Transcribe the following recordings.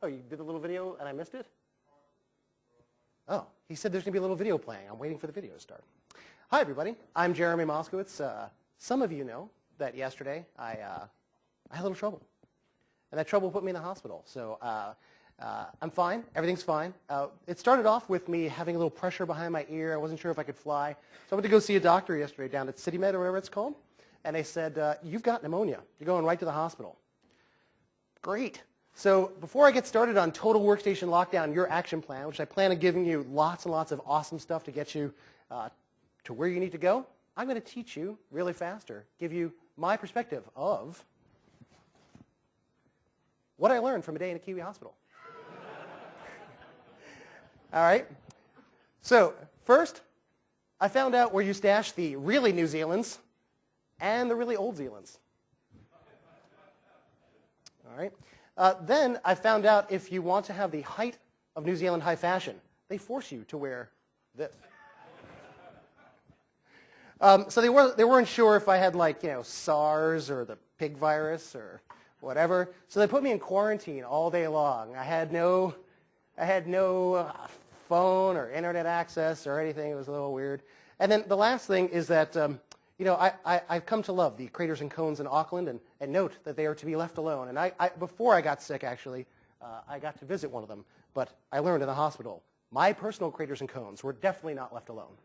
you did a little video and I missed it? Oh, he said there's going to be a little video playing. I'm waiting for the video to start. Hi, everybody. I'm Jeremy Moskowitz. Some of you know that yesterday I had a little trouble. And that trouble put me in the hospital. So I'm fine. Everything's fine. It started off with me having a little pressure behind my ear. I wasn't sure if I could fly. So I went to go see a doctor yesterday down at CityMed or whatever it's called. And they said, you've got pneumonia. You're going right to the hospital. Great. So before I get started on Total Workstation Lockdown Your action plan, which I plan on giving you lots and lots of awesome stuff to get you to where you need to go, I'm going to teach you really faster, give you my perspective of what I learned from a day in a Kiwi hospital. All right. So first, I found out where you stash the really New Zealands and the really old Zealands. All right. Then I found out if you want to have the height of New Zealand high fashion, they force you to wear this. So they weren't sure if I had SARS or the pig virus or whatever. So they put me in quarantine all day long. I had no phone or internet access or anything. It was a little weird. And then the last thing is that I've come to love the Craters and Cones in Auckland and note that they are to be left alone. And before I got sick, actually, I got to visit one of them. But I learned in the hospital, my personal Craters and Cones were definitely not left alone.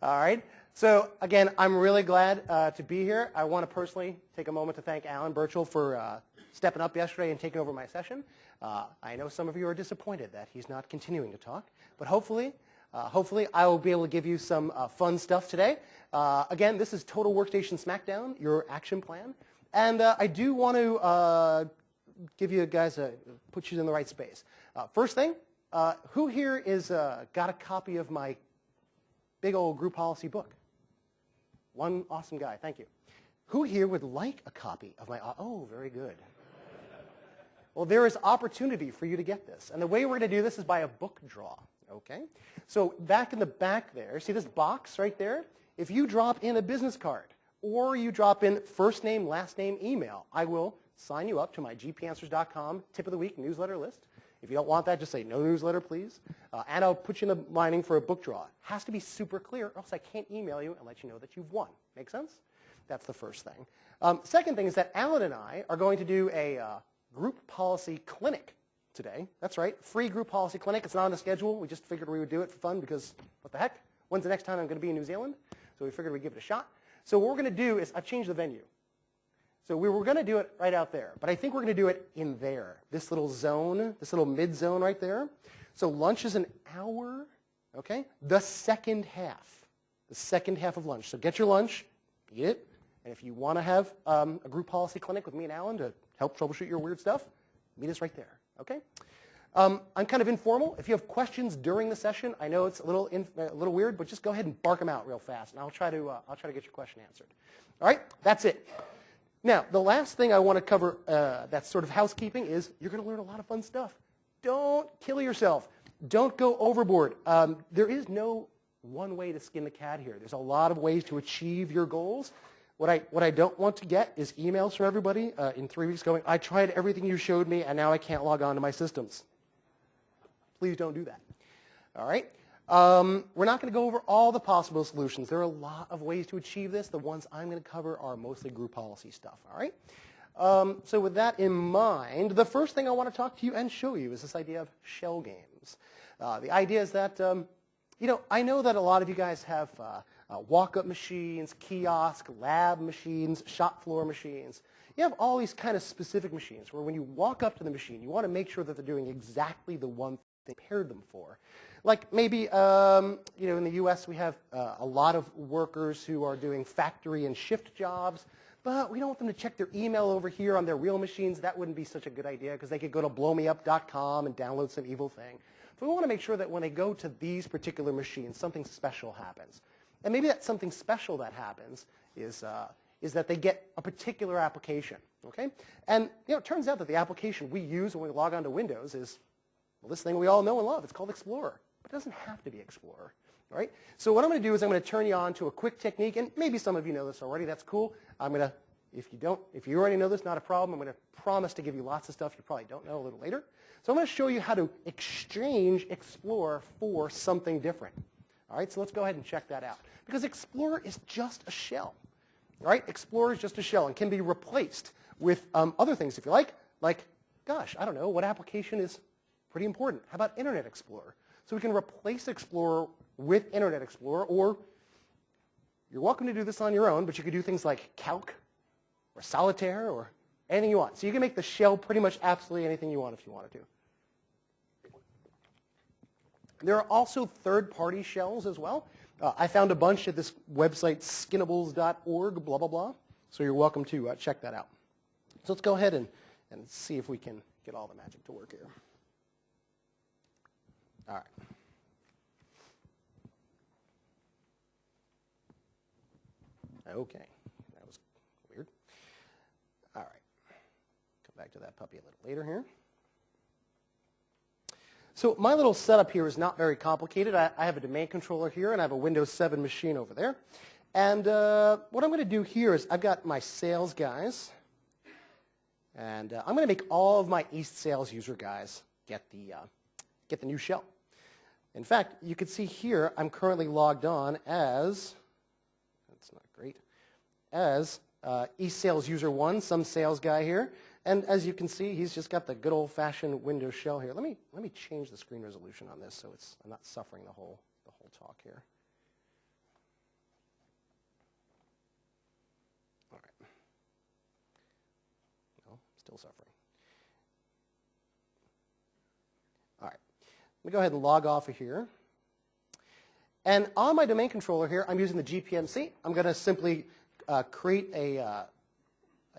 All right. So again, I'm really glad to be here. I want to personally take a moment to thank Alan Birchall for stepping up yesterday and taking over my session. I know some of you are disappointed that he's not continuing to talk, but hopefully I will be able to give you some fun stuff today. Again, this is Total Workstation Smackdown, your action plan. And I do want to give you guys put you in the right space. First thing, who here is got a copy of my big old group policy book? One awesome guy, thank you. Who here would like a copy of my, oh, very good. Well, there is opportunity for you to get this. And the way we're going to do this is by a book draw, okay? So back in the back there, see this box right there? If you drop in a business card or you drop in first name, last name, email, I will sign you up to my gpanswers.com tip of the week newsletter list. If you don't want that, just say no newsletter, please. And I'll put you in the lining for a book draw. It has to be super clear, or else I can't email you and let you know that you've won. Make sense? That's the first thing. Second thing is that Alan and I are going to do a group policy clinic today. That's right, free group policy clinic. It's not on the schedule. We just figured we would do it for fun because what the heck? When's the next time I'm going to be in New Zealand? So we figured we'd give it a shot. So what we're going to do is I've changed the venue. So we were going to do it right out there, but I think we're going to do it in there, this little zone, this little mid-zone right there. So lunch is an hour, okay? The second half of lunch. So get your lunch, eat it, and if you want to have a group policy clinic with me and Alan to help troubleshoot your weird stuff, meet us right there, okay? I'm kind of informal. If you have questions during the session, I know it's a little weird, but just go ahead and bark them out real fast, and I'll try to get your question answered. All right, that's it. Now, the last thing I want to cover that's sort of housekeeping is you're going to learn a lot of fun stuff. Don't kill yourself. Don't go overboard. There is no one way to skin the cat here. There's a lot of ways to achieve your goals. What I don't want to get is emails from everybody in 3 weeks going, I tried everything you showed me, and now I can't log on to my systems. Please don't do that. All right? We're not going to go over all the possible solutions. There are a lot of ways to achieve this. The ones I'm going to cover are mostly group policy stuff, all right? So with that in mind, the first thing I want to talk to you and show you is this idea of shell games. The idea is that, I know that a lot of you guys have walk-up machines, kiosk, lab machines, shop floor machines. You have all these kind of specific machines where when you walk up to the machine, you want to make sure that they're doing exactly the one thing they paired them for. Like maybe, in the U.S. we have a lot of workers who are doing factory and shift jobs, but we don't want them to check their email over here on their real machines. That wouldn't be such a good idea because they could go to blowmeup.com and download some evil thing. So we want to make sure that when they go to these particular machines, something special happens. And maybe that something special that happens is that they get a particular application, okay? And it turns out that the application we use when we log on to Windows is, well, this thing we all know and love. It's called Explorer. But it doesn't have to be Explorer, all right? So what I'm going to do is I'm going to turn you on to a quick technique, and maybe some of you know this already. That's cool. I'm going to If you already know this, not a problem. I'm going to promise to give you lots of stuff you probably don't know a little later. So I'm going to show you how to exchange Explorer for something different. All right, so let's go ahead and check that out. Because Explorer is just a shell. All right, Explorer is just a shell and can be replaced with other things if you like. Like, gosh, I don't know, what application is pretty important? How about Internet Explorer? So we can replace Explorer with Internet Explorer, or you're welcome to do this on your own, but you could do things like Calc or Solitaire or anything you want. So you can make the shell pretty much absolutely anything you want if you wanted to. There are also third-party shells as well. I found a bunch at this website, skinnables.org, blah, blah, blah. So you're welcome to check that out. So let's go ahead and see if we can get all the magic to work here. All right. Okay, that was weird. All right, come back to that puppy a little later here. So my little setup here is not very complicated. I have a domain controller here, and I have a Windows 7 machine over there. And what I'm going to do here is I've got my sales guys, and I'm going to make all of my East sales user guys get the new shell. In fact, you can see here I'm currently logged on as, that's not great, as East Sales User 1, some sales guy here. And as you can see, he's just got the good old-fashioned Windows shell here. Let me change the screen resolution on this so I'm not suffering the whole talk here. All right. No, still suffering. All right. Let me go ahead and log off of here. And on my domain controller here, I'm using the GPMC. I'm going to simply create a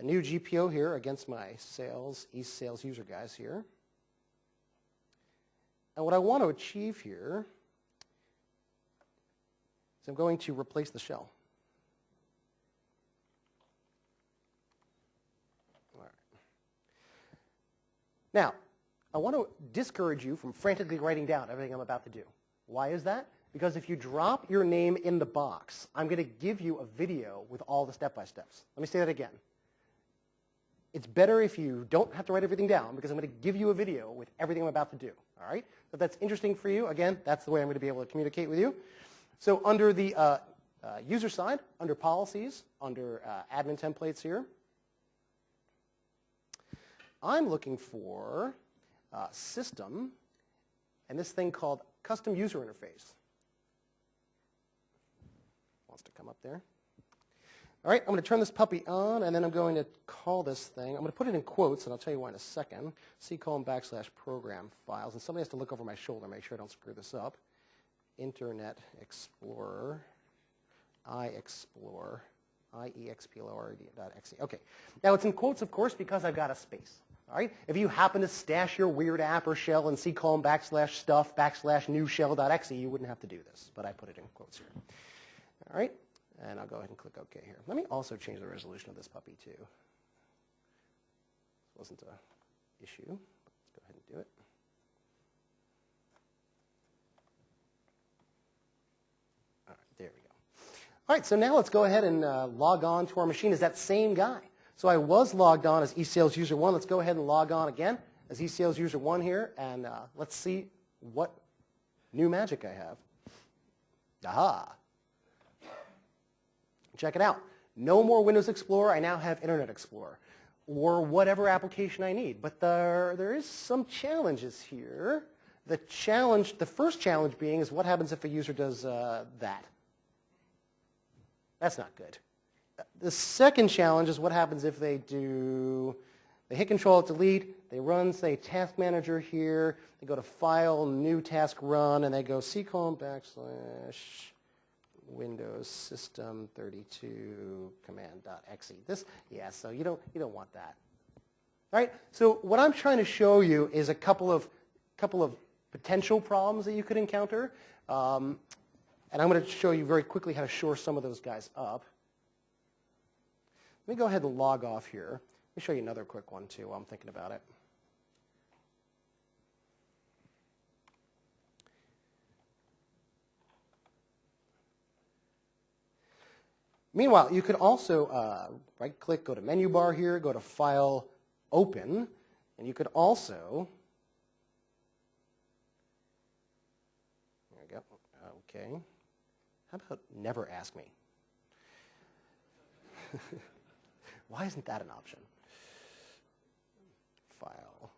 new GPO here against my East Sales user guys here. And what I want to achieve here is I'm going to replace the shell. All right. Now, I want to discourage you from frantically writing down everything I'm about to do. Why is that? Because if you drop your name in the box, I'm going to give you a video with all the step-by-steps. Let me say that again. It's better if you don't have to write everything down, because I'm going to give you a video with everything I'm about to do. All right? If that's interesting for you, again, that's the way I'm going to be able to communicate with you. So under the user side, under policies, under admin templates here, I'm looking for system and this thing called custom user interface. Wants to come up there. All right, I'm going to turn this puppy on, and then I'm going to call this thing. I'm going to put it in quotes, and I'll tell you why in a second. /program files, and somebody has to look over my shoulder, make sure I don't screw this up. Internet Explorer, iExplore, iexplore.exe. Okay, now it's in quotes, of course, because I've got a space. All right, if you happen to stash your weird app or shell in /stuff/new shell.exe, you wouldn't have to do this, but I put it in quotes here. All right. And I'll go ahead and click OK here. Let me also change the resolution of this puppy, too. This wasn't an issue. Let's go ahead and do it. All right, there we go. All right, so now let's go ahead and log on to our machine as that same guy. So I was logged on as eSales User 1. Let's go ahead and log on again as eSales User 1 here, and let's see what new magic I have. Aha! Check it out. No more Windows Explorer. I now have Internet Explorer, or whatever application I need. But there is some challenges here. The first challenge being is what happens if a user does that? That's not good. The second challenge is what happens if they hit Control-Delete, they run, say, Task Manager here, they go to File, New Task Run, and they go /Windows System 32 command.exe. So you don't want that. All right. So what I'm trying to show you is a couple of potential problems that you could encounter, and I'm going to show you very quickly how to shore some of those guys up. Let me go ahead and log off here. Let me show you another quick one too while I'm thinking about it. Meanwhile, you could also right-click, go to menu bar here, go to File, Open, and you could also, there we go, okay. How about never ask me? Why isn't that an option? File,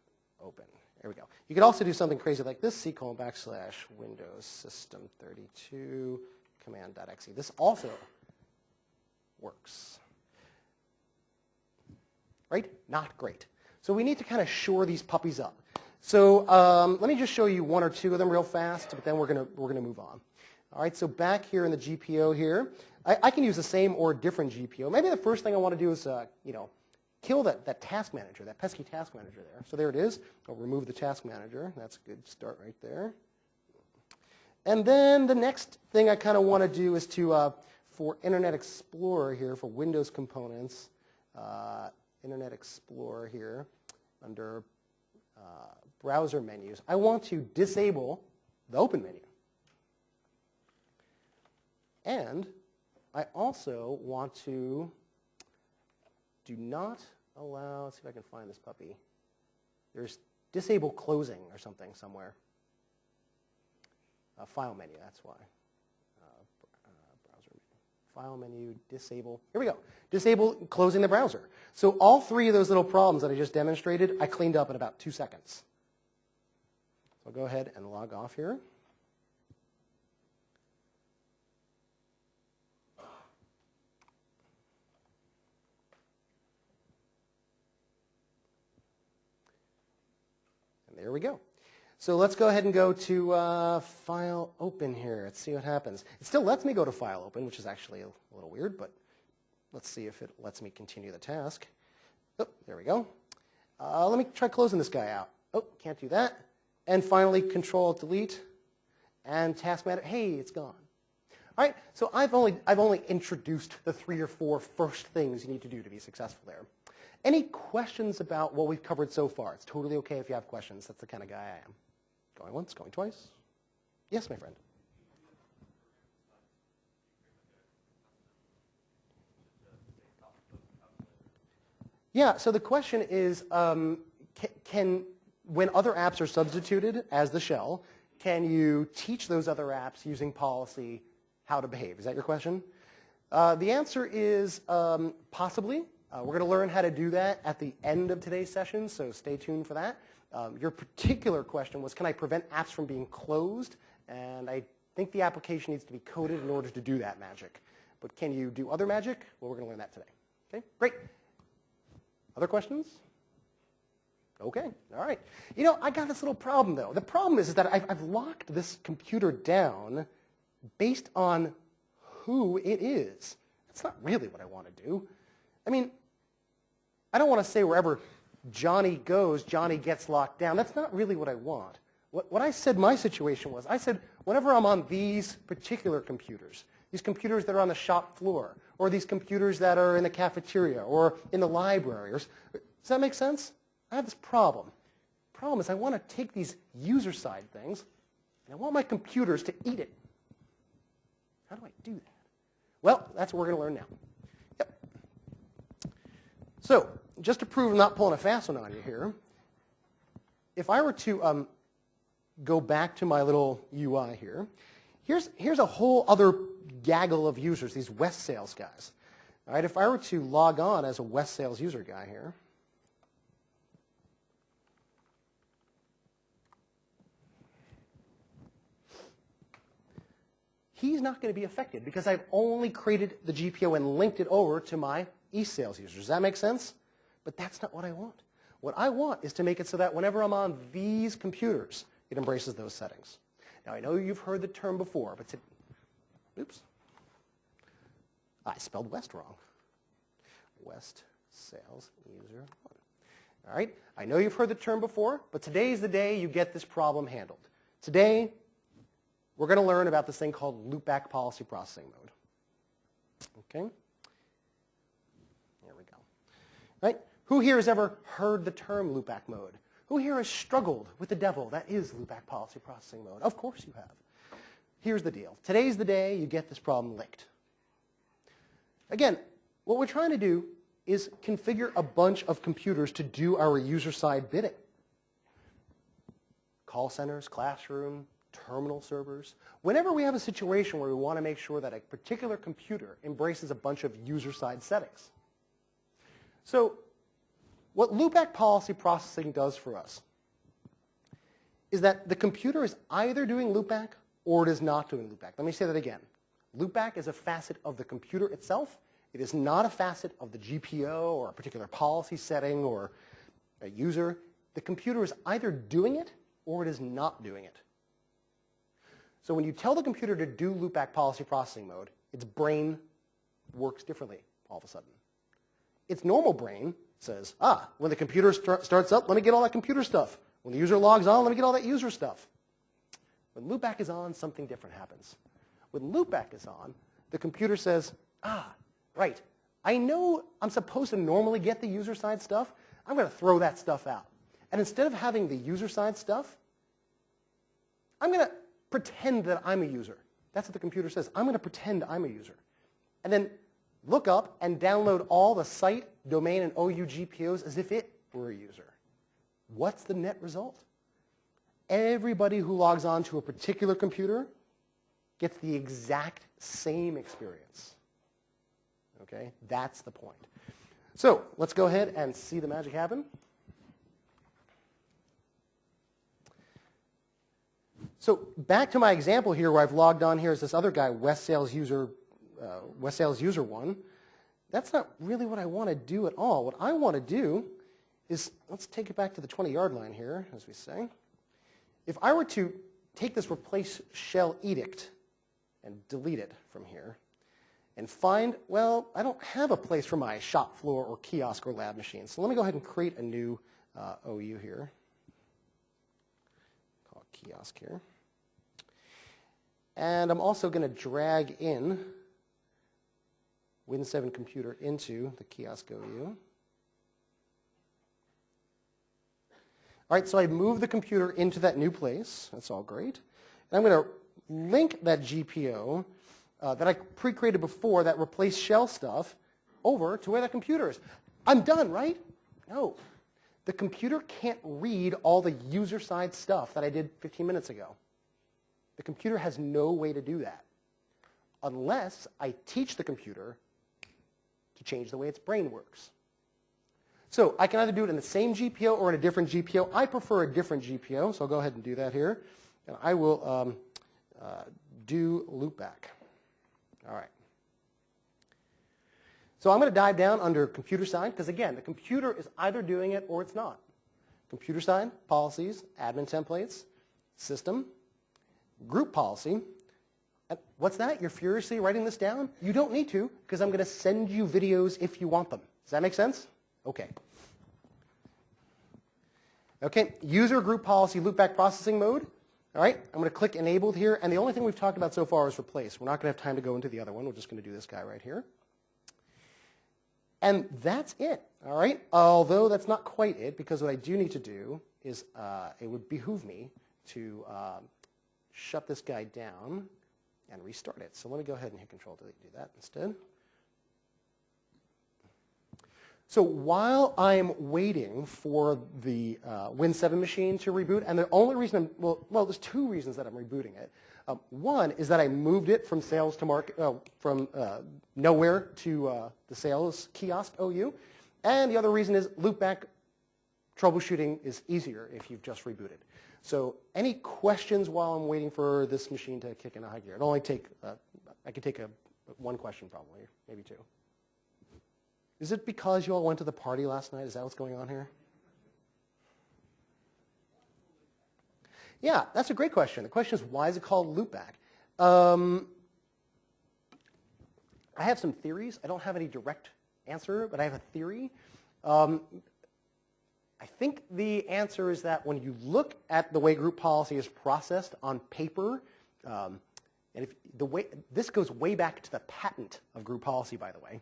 Open. There we go. You could also do something crazy like this, C:\Windows System 32 command.exe. This also works. Right? Not great. So we need to kind of shore these puppies up. So let me just show you one or two of them real fast, but then we're gonna move on. All right, so back here in the GPO here, I can use the same or different GPO. Maybe the first thing I want to do is kill that task manager, that pesky task manager there. So there it is. I'll remove the task manager. That's a good start right there. And then the next thing I kind of want to do is to, for Internet Explorer here, for Windows components, Internet Explorer here, under browser menus, I want to disable the open menu. And I also want to do not allow, let's see if I can find this puppy. There's disable closing or something somewhere. File menu, that's why. Browser menu. File menu, disable. Here we go. Disable closing the browser. So all three of those little problems that I just demonstrated, I cleaned up in about 2 seconds. So I'll go ahead and log off here. There we go. So let's go ahead and go to File Open here. Let's see what happens. It still lets me go to File Open, which is actually a little weird, but let's see if it lets me continue the task. Oh, there we go. Let me try closing this guy out. Oh, can't do that. And finally, Control-Delete, and Task Manager. Hey, it's gone. All right, so I've only introduced the 3 or 4 first things you need to do to be successful there. Any questions about what we've covered so far? It's totally okay if you have questions. That's the kind of guy I am. Going once, going twice. Yes, my friend. Yeah, so the question is, when other apps are substituted as the shell, can you teach those other apps using policy how to behave? Is that your question? The answer is possibly. We're going to learn how to do that at the end of today's session, so stay tuned for that. Your particular question was, can I prevent apps from being closed? And I think the application needs to be coded in order to do that magic. But can you do other magic? Well, we're going to learn that today. Okay, great. Other questions? Okay, all right. You know, I got this little problem, though. The problem is that I've locked this computer down based on who it is. That's not really what I want to do. I mean, I don't want to say wherever Johnny goes, Johnny gets locked down. That's not really what I want. What I said my situation was, I said whenever I'm on these particular computers, these computers that are on the shop floor, or these computers that are in the cafeteria, or in the library, does that make sense? I have this problem. The problem is I want to take these user-side things, and I want my computers to eat it. How do I do that? Well, that's what we're going to learn now. Yep. So, just to prove I'm not pulling a fast one on you here, if I were to go back to my little UI here, here's a whole other gaggle of users, these West Sales guys. All right, if I were to log on as a West Sales user guy here, he's not going to be affected because I've only created the GPO and linked it over to my East Sales users. Does that make sense? But that's not what I want. What I want is to make it so that whenever I'm on these computers, it embraces those settings. Now, I know you've heard the term before, but oops. I spelled West wrong. West Sales User 1. All right, I know you've heard the term before, but today's the day you get this problem handled. Today, we're going to learn about this thing called loopback policy processing mode. Okay? There we go. Right? Who here has ever heard the term loopback mode? Who here has struggled with the devil that is loopback policy processing mode? Of course you have. Here's the deal. Today's the day you get this problem licked. Again, what we're trying to do is configure a bunch of computers to do our user-side bidding. Call centers, classroom, terminal servers. Whenever we have a situation where we want to make sure that a particular computer embraces a bunch of user-side settings. So what loopback policy processing does for us is that the computer is either doing loopback or it is not doing loopback. Let me say that again. Loopback is a facet of the computer itself. It is not a facet of the GPO or a particular policy setting or a user. The computer is either doing it or it is not doing it. So when you tell the computer to do loopback policy processing mode, its brain works differently all of a sudden. Its normal brain says, when the computer starts up, let me get all that computer stuff. When the user logs on, let me get all that user stuff. When loopback is on, something different happens. When loopback is on, the computer says, right, I know I'm supposed to normally get the user-side stuff. I'm going to throw that stuff out. And instead of having the user-side stuff, I'm going to pretend that I'm a user. That's what the computer says. I'm going to pretend I'm a user. And then look up and download all the site, domain, and OU GPOs as if it were a user. What's the net result? Everybody who logs on to a particular computer gets the exact same experience. Okay? That's the point. So let's go ahead and see the magic happen. So back to my example here where I've logged on here as this other guy, West Sales User 1. That's not really what I want to do at all. What I want to do is, let's take it back to the 20-yard line here, as we say. If I were to take this replace shell edict and delete it from here and find, well, I don't have a place for my shop floor or kiosk or lab machine. So let me go ahead and create a new OU here. Call it kiosk here. And I'm also going to drag in Win 7 computer into the kiosk OU. All right, so I moved the computer into that new place. That's all great. And I'm going to link that GPO that I pre-created before, that replace shell stuff, over to where that computer is. I'm done, right? No. The computer can't read all the user-side stuff that I did 15 minutes ago. The computer has no way to do that unless I teach the computer to change the way its brain works. So I can either do it in the same GPO or in a different GPO. I prefer a different GPO, so I'll go ahead and do that here. And I will do loopback. All right. So I'm going to dive down under computer side, because again, the computer is either doing it or it's not. Computer side, policies, admin templates, system, group policy. And what's that? You're furiously writing this down? You don't need to, because I'm going to send you videos if you want them. Does that make sense? Okay. Okay, user group policy loopback processing mode. All right, I'm going to click enabled here, and the only thing we've talked about so far is replace. We're not going to have time to go into the other one. We're just going to do this guy right here. And that's it, all right? Although that's not quite it, because what I do need to do is it would behoove me to shut this guy down and restart it. So let me go ahead and hit Control-Delete and do that instead. So while I'm waiting for the Win 7 machine to reboot, and the only reason well, there's two reasons that I'm rebooting it. One is that I moved it from sales to market, from nowhere to the sales kiosk OU, and the other reason is loopback troubleshooting is easier if you've just rebooted. So any questions while I'm waiting for this machine to kick in a high gear? It'll only take, I could take one question probably, maybe two. Is it because you all went to the party last night? Is that what's going on here? Yeah, that's a great question. The question is, why is it called loopback? I have some theories. I don't have any direct answer, but I have a theory. I think the answer is that when you look at the way group policy is processed on paper, and this goes way back to the patent of group policy, by the way.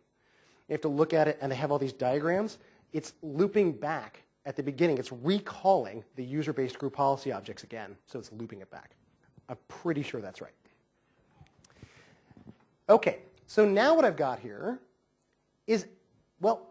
You have to look at it, and they have all these diagrams. It's looping back at the beginning. It's recalling the user-based group policy objects again, so it's looping it back. I'm pretty sure that's right. Okay, so now what I've got here is, well,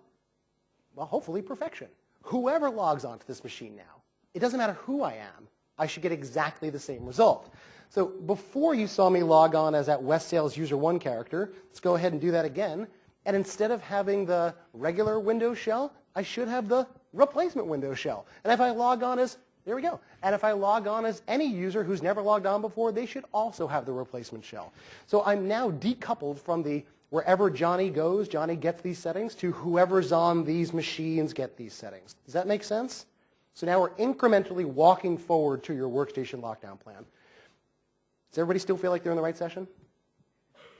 hopefully perfection. Whoever logs onto this machine now, it doesn't matter who I am, I should get exactly the same result. So before you saw me log on as that West Sales user 1 character, let's go ahead and do that again. And instead of having the regular Windows shell, I should have the replacement Windows shell. And if I log on as, there we go. And if I log on as any user who's never logged on before, they should also have the replacement shell. So I'm now decoupled from the wherever Johnny goes, Johnny gets these settings, to whoever's on these machines get these settings. Does that make sense? So now we're incrementally walking forward to your workstation lockdown plan. Does everybody still feel like they're in the right session?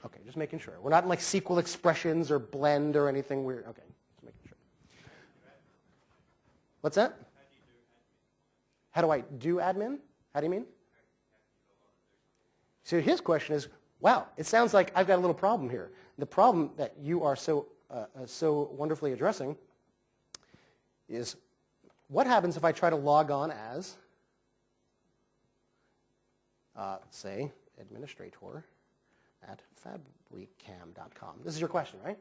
Okay, just making sure. We're not in like SQL expressions or blend or anything weird. Okay, just making sure. What's that? How do I do admin? How do you mean? So his question is, wow, it sounds like I've got a little problem here. The problem that you are so wonderfully addressing is what happens if I try to log on as, say, administrator at fabricam.com. This is your question, right?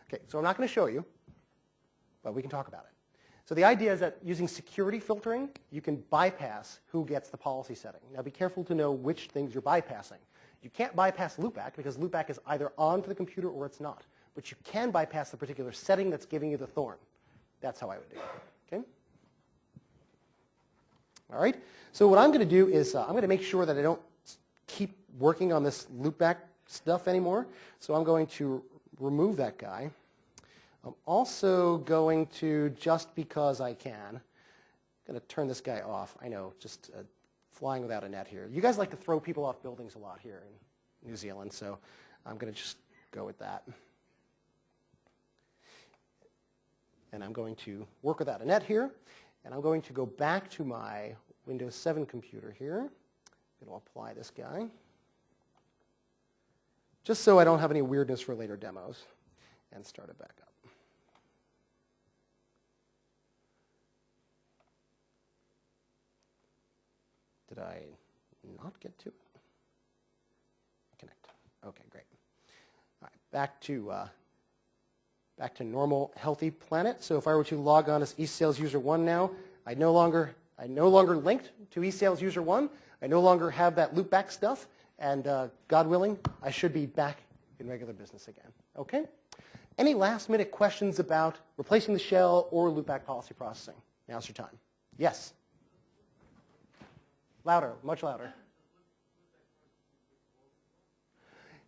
Okay, so I'm not going to show you, but we can talk about it. So the idea is that using security filtering, you can bypass who gets the policy setting. Now be careful to know which things you're bypassing. You can't bypass loopback because loopback is either on for the computer or it's not. But you can bypass the particular setting that's giving you the thorn. That's how I would do it. Okay? All right? So what I'm going to do is I'm going to make sure that I don't keep working on this loopback stuff anymore. So I'm going to remove that guy. I'm also going to, just because I can, I'm going to turn this guy off. I know, just flying without a net here. You guys like to throw people off buildings a lot here in New Zealand, so I'm going to just go with that. And I'm going to work without a net here, and I'm going to go back to my Windows 7 computer here. I'm going to apply this guy, just so I don't have any weirdness for later demos, and start it back up. Did I not get to it? Connect. Okay, great. All right, back to normal, healthy Planet. So if I were to log on as eSales user 1 now, I no longer linked to eSales user 1. I no longer have that loopback stuff, and God willing, I should be back in regular business again. Okay? Any last-minute questions about replacing the shell or loopback policy processing? Now's your time. Yes. Louder, much louder.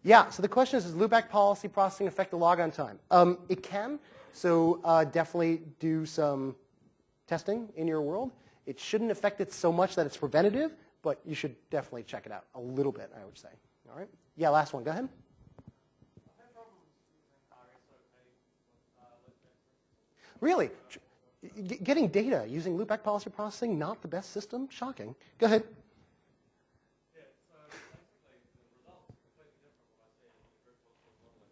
Yeah, so the question is, does loopback policy processing affect the logon time? It can, so definitely do some testing in your world. It shouldn't affect it so much that it's preventative, but you should definitely check it out a little bit, I would say. All right? Yeah, last one, go ahead. Really? Getting data using loopback policy processing, not the best system? Shocking. Go ahead. Yeah, so basically the results are completely different from what I see in the virtual modeling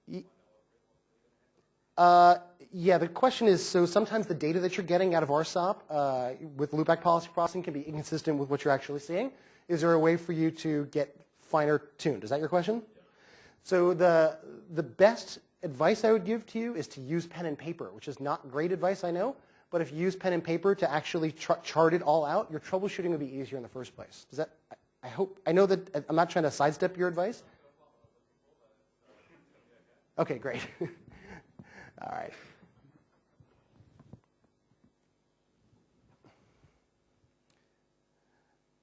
using Yeah, the question is, so sometimes the data that you're getting out of RSOP with loopback policy processing can be inconsistent with what you're actually seeing. Is there a way for you to get finer tuned? Is that your question? Yeah. So the best advice I would give to you is to use pen and paper, which is not great advice, I know, but if you use pen and paper to actually chart it all out, your troubleshooting will be easier in the first place. Does that, I know that I'm not trying to sidestep your advice. Okay, great. All right.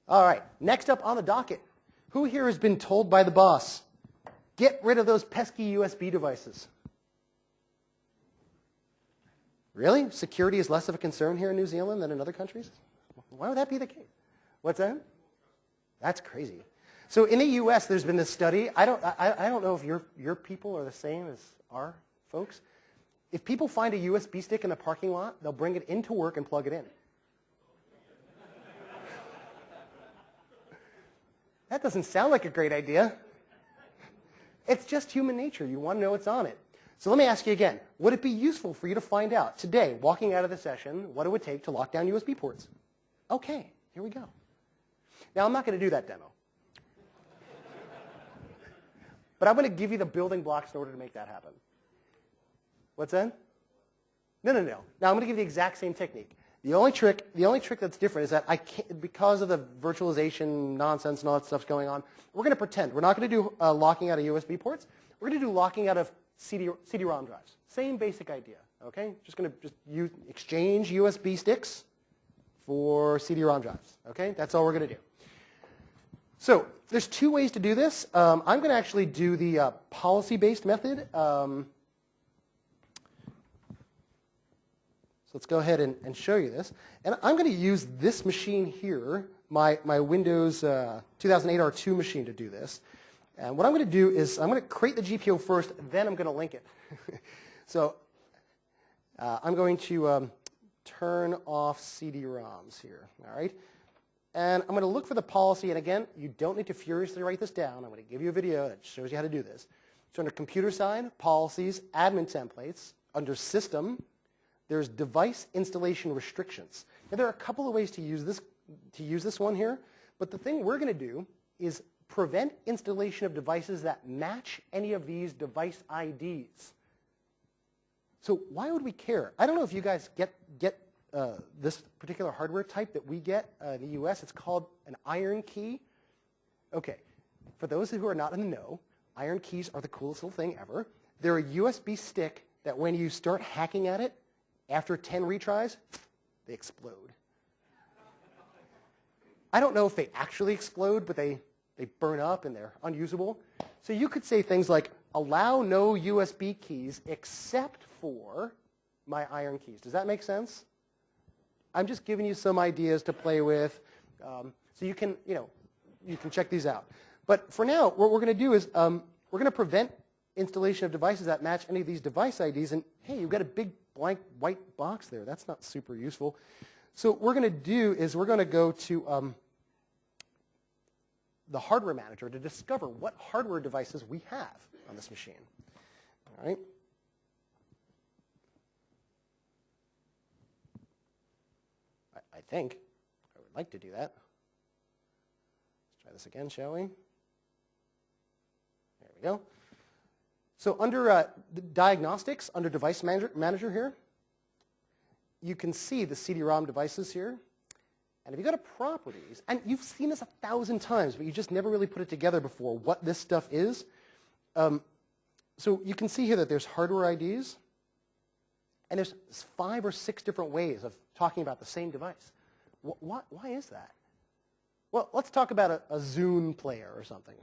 All right, next up on the docket. Who here has been told by the boss, get rid of those pesky USB devices? Really? Security is less of a concern here in New Zealand than in other countries? Why would that be the case? What's that? That's crazy. So in the US, there's been this study. I don't know if your people are the same as our folks. If people find a USB stick in the parking lot, they'll bring it into work and plug it in. That doesn't sound like a great idea. It's just human nature. You want to know what's on it. So let me ask you again. Would it be useful for you to find out today, walking out of the session, what it would take to lock down USB ports? Okay, here we go. Now, I'm not going to do that demo. but I'm going to give you the building blocks in order to make that happen. What's that? No. Now I'm going to give you the exact same technique. The only trick that's different is that I can't, because of the virtualization nonsense and all that stuff's going on, we're going to pretend. We're not going to do locking out of USB ports. We're going to do locking out of CD-ROM drives. Same basic idea, okay? Just going to exchange USB sticks for CD-ROM drives, okay? That's all we're going to do. So there's two ways to do this. I'm going to actually do the policy-based method. So let's go ahead and show you this. And I'm going to use this machine here, my Windows 2008 R2 machine, to do this. And what I'm going to do is I'm going to create the GPO first, then I'm going to link it. So I'm going to turn off CD-ROMs here, all right? And I'm going to look for the policy. And again, you don't need to furiously write this down. I'm going to give you a video that shows you how to do this. So under computer side, policies, admin templates, under system, there's device installation restrictions. Now, there are a couple of ways to use this one here, but the thing we're going to do is prevent installation of devices that match any of these device IDs. So why would we care? I don't know if you guys get this particular hardware type that we get in the US. It's called an iron key. Okay, for those who are not in the know, iron keys are the coolest little thing ever. They're a USB stick that when you start hacking at it, after 10 retries, they explode. I don't know if they actually explode, but they burn up and they're unusable. So you could say things like, allow no USB keys except for my iron keys. Does that make sense? I'm just giving you some ideas to play with. So you can check these out. But for now, what we're going to do is we're going to prevent installation of devices that match any of these device IDs. And hey, you've got a big blank white box there. That's not super useful. So what we're going to do is we're going to go to the hardware manager to discover what hardware devices we have on this machine. All right. I think I would like to do that. Let's try this again, shall we? There we go. So under the diagnostics, under device manager here, you can see the CD-ROM devices here. And if you go to properties, and you've seen this 1,000 times, but you just never really put it together before, what this stuff is. So you can see here that there's hardware IDs, and there's 5 or 6 different ways of talking about the same device. Why is that? Well, let's talk about a Zune player or something.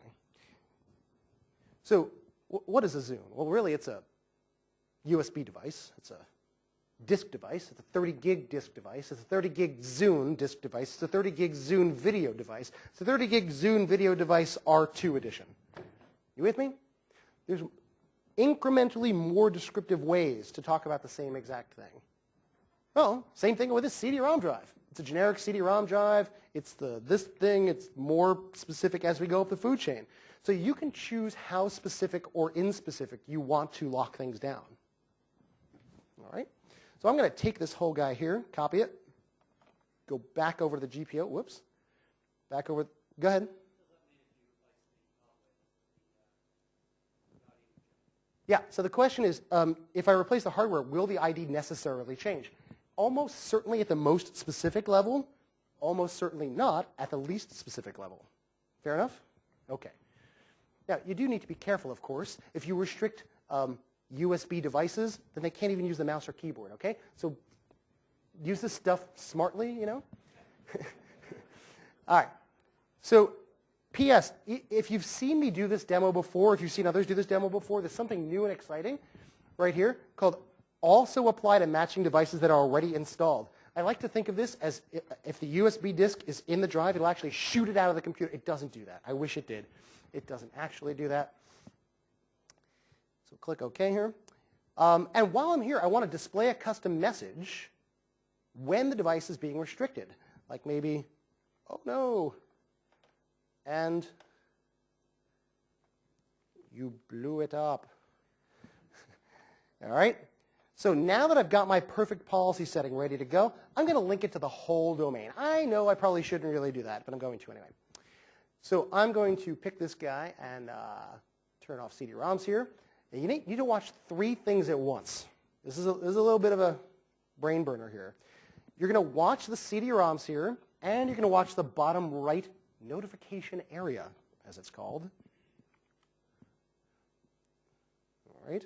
So what is a Zune? Well, really, it's a USB device. It's a disk device. It's a 30 gig disk device. It's a 30 gig Zune disk device. It's a 30 gig Zune video device. It's a 30 gig Zune video device R2 edition. You with me? There's incrementally more descriptive ways to talk about the same exact thing. Well, same thing with this CD-ROM drive. It's a generic CD-ROM drive. It's this thing. It's more specific as we go up the food chain. So you can choose how specific or inspecific you want to lock things down. All right? So I'm going to take this whole guy here, copy it, go back over to the GPO. Whoops. Back over. Go ahead. Yeah, so the question is, if I replace the hardware, will the ID necessarily change? Almost certainly at the most specific level, almost certainly not at the least specific level. Fair enough? Okay. Now, you do need to be careful, of course. If you restrict USB devices, then they can't even use the mouse or keyboard, okay? So use this stuff smartly, you know? All right. So P.S., if you've seen me do this demo before, if you've seen others do this demo before, there's something new and exciting right here called also apply to matching devices that are already installed. I like to think of this as if the USB disk is in the drive, it'll actually shoot it out of the computer. It doesn't do that. I wish it did. It doesn't actually do that. So click OK here. And while I'm here, I want to display a custom message when the device is being restricted. Like maybe, oh no, and you blew it up. All right? So now that I've got my perfect policy setting ready to go, I'm going to link it to the whole domain. I know I probably shouldn't really do that, but I'm going to anyway. So I'm going to pick this guy and turn off CD-ROMs here. And you need to watch 3 things at once. This is a little bit of a brain burner here. You're going to watch the CD-ROMs here, and you're going to watch the bottom right notification area, as it's called. All right.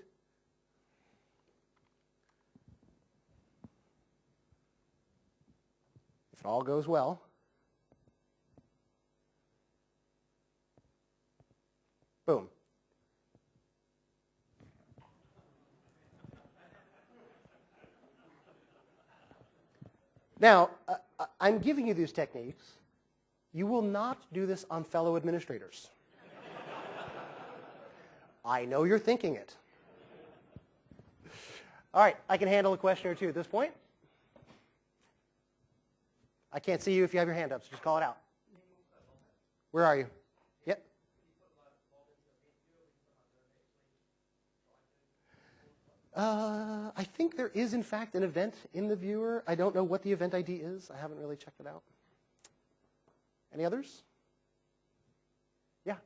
If it all goes well, boom. Now, I'm giving you these techniques. You will not do this on fellow administrators. I know you're thinking it. All right, I can handle a question or two at this point. I can't see you if you have your hand up, so just call it out. Where are you? Yep. I think there is, in fact, an event in the viewer. I don't know what the event ID is. I haven't really checked it out. Any others? Yeah.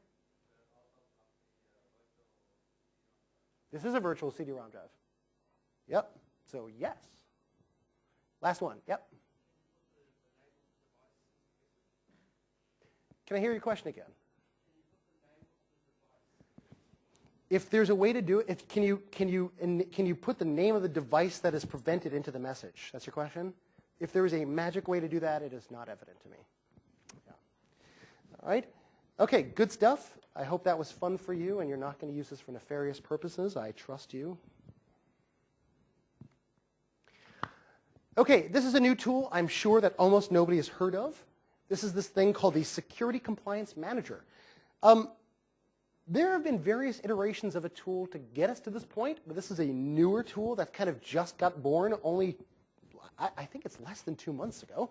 This is a virtual CD-ROM drive. Yep. So yes. Last one. Yep. Can I hear your question again? If there's a way to do it, can you put the name of the device that is prevented into the message? That's your question? If there is a magic way to do that, it is not evident to me. Yeah. All right. Okay, good stuff. I hope that was fun for you and you're not going to use this for nefarious purposes. I trust you. Okay, this is a new tool I'm sure that almost nobody has heard of. This is this thing called the Security Compliance Manager. There have been various iterations of a tool to get us to this point, but this is a newer tool that kind of just got born only, I think it's less than 2 months ago.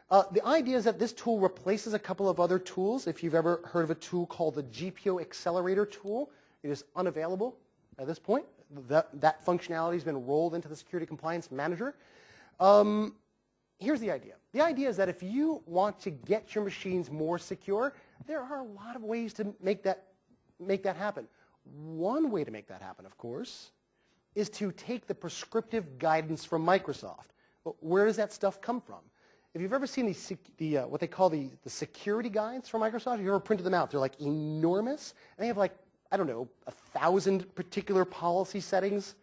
The idea is that this tool replaces a couple of other tools. If you've ever heard of a tool called the GPO Accelerator tool, it is unavailable at this point. That functionality has been rolled into the Security Compliance Manager. Here's the idea. The idea is that if you want to get your machines more secure, there are a lot of ways to make that happen. One way to make that happen, of course, is to take the prescriptive guidance from Microsoft. But where does that stuff come from? If you've ever seen what they call the security guides from Microsoft, you've ever printed them out. They're like enormous. And they have like, I don't know, 1,000 particular policy settings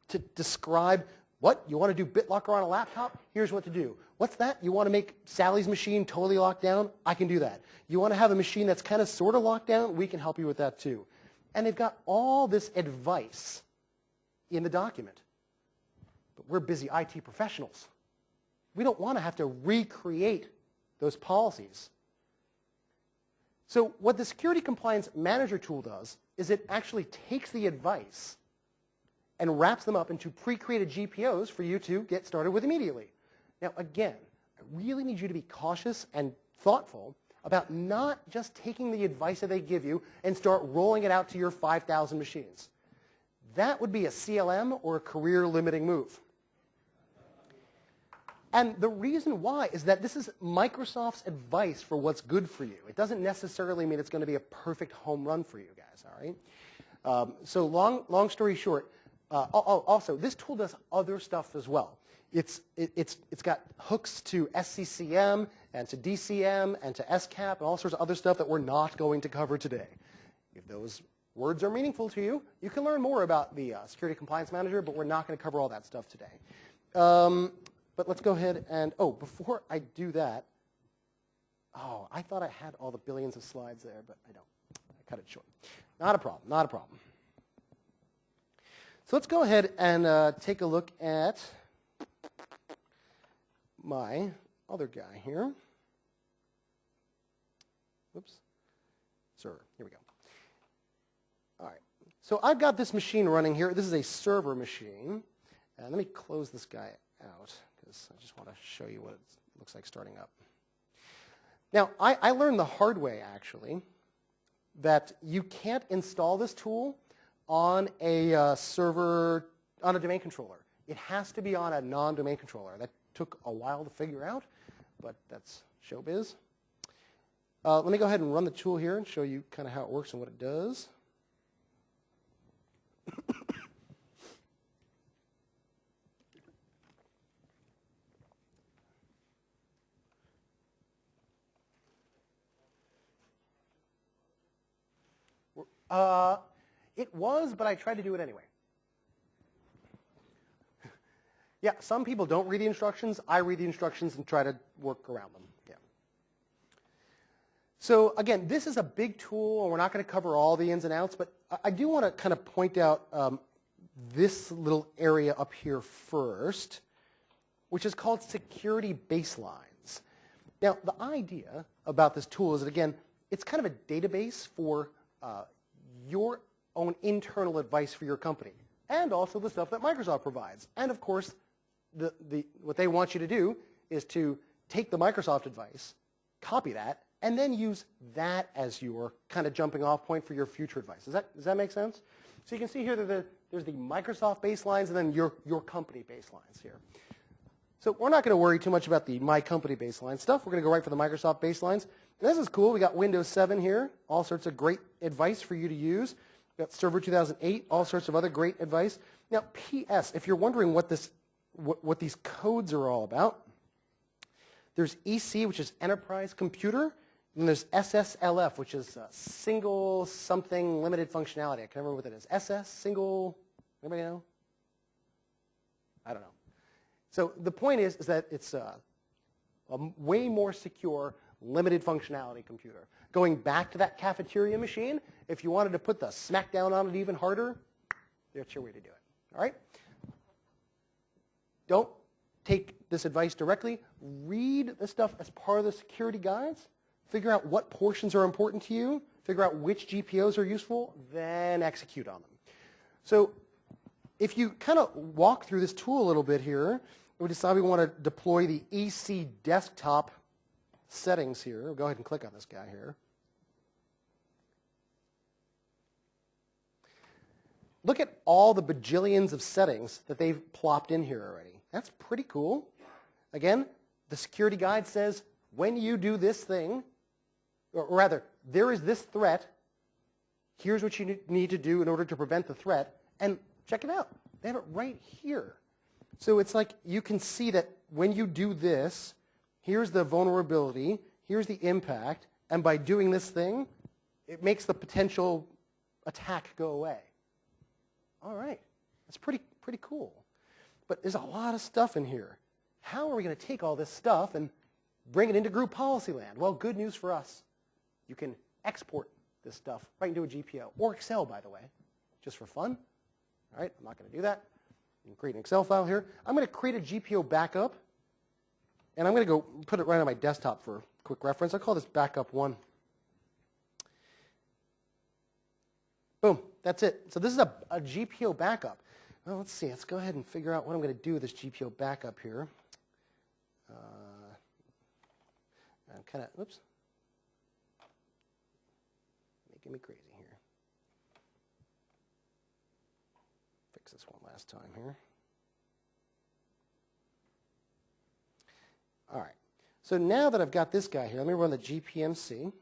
to describe what? You want to do BitLocker on a laptop? Here's what to do. What's that? You want to make Sally's machine totally locked down? I can do that. You want to have a machine that's kind of sort of locked down? We can help you with that too. And they've got all this advice in the document. But we're busy IT professionals. We don't want to have to recreate those policies. So what the Security Compliance Manager tool does is it actually takes the advice and wraps them up into pre-created GPOs for you to get started with immediately. Now, again, I really need you to be cautious and thoughtful about not just taking the advice that they give you and start rolling it out to your 5,000 machines. That would be a CLM or a career-limiting move. And the reason why is that this is Microsoft's advice for what's good for you. It doesn't necessarily mean it's going to be a perfect home run for you guys, all right? So long story short, also, this tool does other stuff as well. It's got hooks to SCCM and to DCM and to SCAP and all sorts of other stuff that we're not going to cover today. If those words are meaningful to you, you can learn more about the Security Compliance Manager, but we're not going to cover all that stuff today. But let's go ahead and, before I do that, I thought I had all the billions of slides there, but I don't. I cut it short. Not a problem, not a problem. So let's go ahead and take a look at my other guy here. Oops. Server. Here we go. All right. So I've got this machine running here. This is a server machine. And let me close this guy out because I just want to show you what it looks like starting up. Now, I learned the hard way, actually, that you can't install this tool on a server, on a domain controller. It has to be on a non-domain controller. That took a while to figure out, but that's showbiz. Let me go ahead and run the tool here and show you kind of how it works and what it does. It was, but I tried to do it anyway. Yeah, some people don't read the instructions. I read the instructions and try to work around them. Yeah. So again, this is a big tool, and we're not going to cover all the ins and outs, but I do want to kind of point out this little area up here first, which is called security baselines. Now, the idea about this tool is that, again, it's kind of a database for your own internal advice for your company, and also the stuff that Microsoft provides. And of course, what they want you to do is to take the Microsoft advice, copy that, and then use that as your kind of jumping off point for your future advice. Does that make sense? So you can see here that there's the Microsoft baselines and then your company baselines here. So we're not going to worry too much about the my company baseline stuff. We're going to go right for the Microsoft baselines. And this is cool. We got Windows 7 here, all sorts of great advice for you to use. We've got Server 2008, all sorts of other great advice. Now, P.S., if you're wondering what these codes are all about, there's EC, which is Enterprise Computer, and there's SSLF, which is Single Something Limited Functionality. I can't remember what that is. SS, Single, anybody know? I don't know. So the point is that it's a way more secure, limited functionality computer. Going back to that cafeteria machine, if you wanted to put the smackdown on it even harder, that's your way to do it. All right? Don't take this advice directly. Read the stuff as part of the security guides. Figure out what portions are important to you. Figure out which GPOs are useful. Then execute on them. So if you kind of walk through this tool a little bit here, we decide we want to deploy the EC desktop settings here. We'll go ahead and click on this guy here. Look at all the bajillions of settings that they've plopped in here already. That's pretty cool. Again, the security guide says, when you do this thing, or rather, there is this threat, here's what you need to do in order to prevent the threat, and check it out. They have it right here. So it's like you can see that when you do this, here's the vulnerability, here's the impact, and by doing this thing, it makes the potential attack go away. All right, that's pretty cool. But there's a lot of stuff in here. How are we going to take all this stuff and bring it into group policy land? Well, good news for us. You can export this stuff right into a GPO, or Excel, by the way, just for fun. All right, I'm not going to do that. You can create an Excel file here. I'm going to create a GPO backup, and I'm going to go put it right on my desktop for quick reference. I'll call this backup 1. Boom, that's it. So this is a GPO backup. Well, let's see. Let's go ahead and figure out what I'm going to do with this GPO backup here. I'm kind of, oops, making me crazy here. Fix this one last time here. All right. So now that I've got this guy here, let me run the GPMC.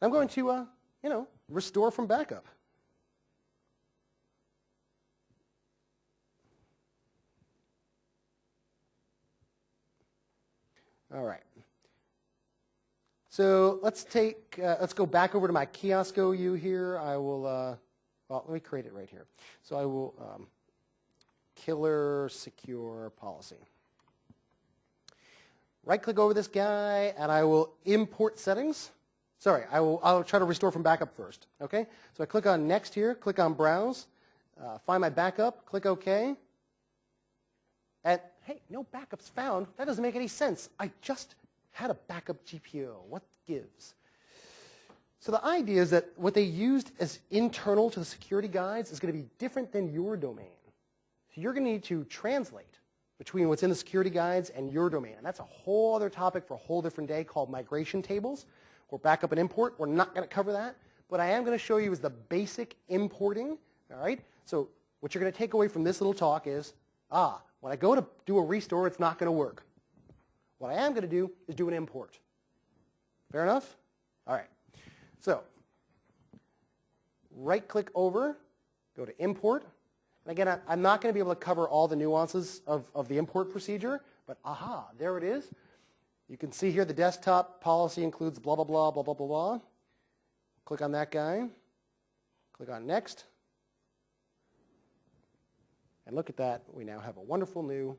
I'm going to, restore from backup. All right. So let's go back over to my kiosk OU here. I will, well, let me create it right here. So I will killer secure policy. Right-click over this guy, and I will import settings. Sorry, I'll try to restore from backup first. Okay. So I click on next here. Click on browse. Find my backup. Click OK. And hey, no backups found. That doesn't make any sense. I just had a backup GPO. What gives? So the idea is that what they used as internal to the security guides is going to be different than your domain. So you're going to need to translate between what's in the security guides and your domain. And that's a whole other topic for a whole different day called migration tables or backup and import. We're not going to cover that. What I am going to show you is the basic importing. All right? So what you're going to take away from this little talk is, when I go to do a restore, it's not going to work. What I am going to do is do an import. Fair enough? All right. So right-click over, go to import. And again, I'm not going to be able to cover all the nuances of the import procedure, but aha, there it is. You can see here the desktop policy includes blah, blah, blah, blah, blah, blah, blah. Click on that guy. Click on next. And look at that. We now have a wonderful new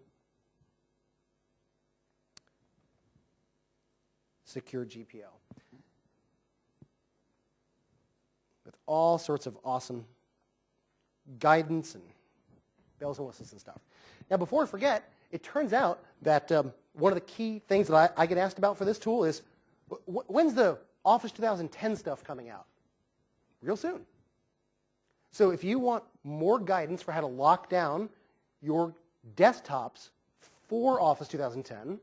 secure GPO with all sorts of awesome guidance and bells and whistles and stuff. Now, before I forget, it turns out that one of the key things that I get asked about for this tool is, when's the Office 2010 stuff coming out? Real soon. So if you want more guidance for how to lock down your desktops for Office 2010,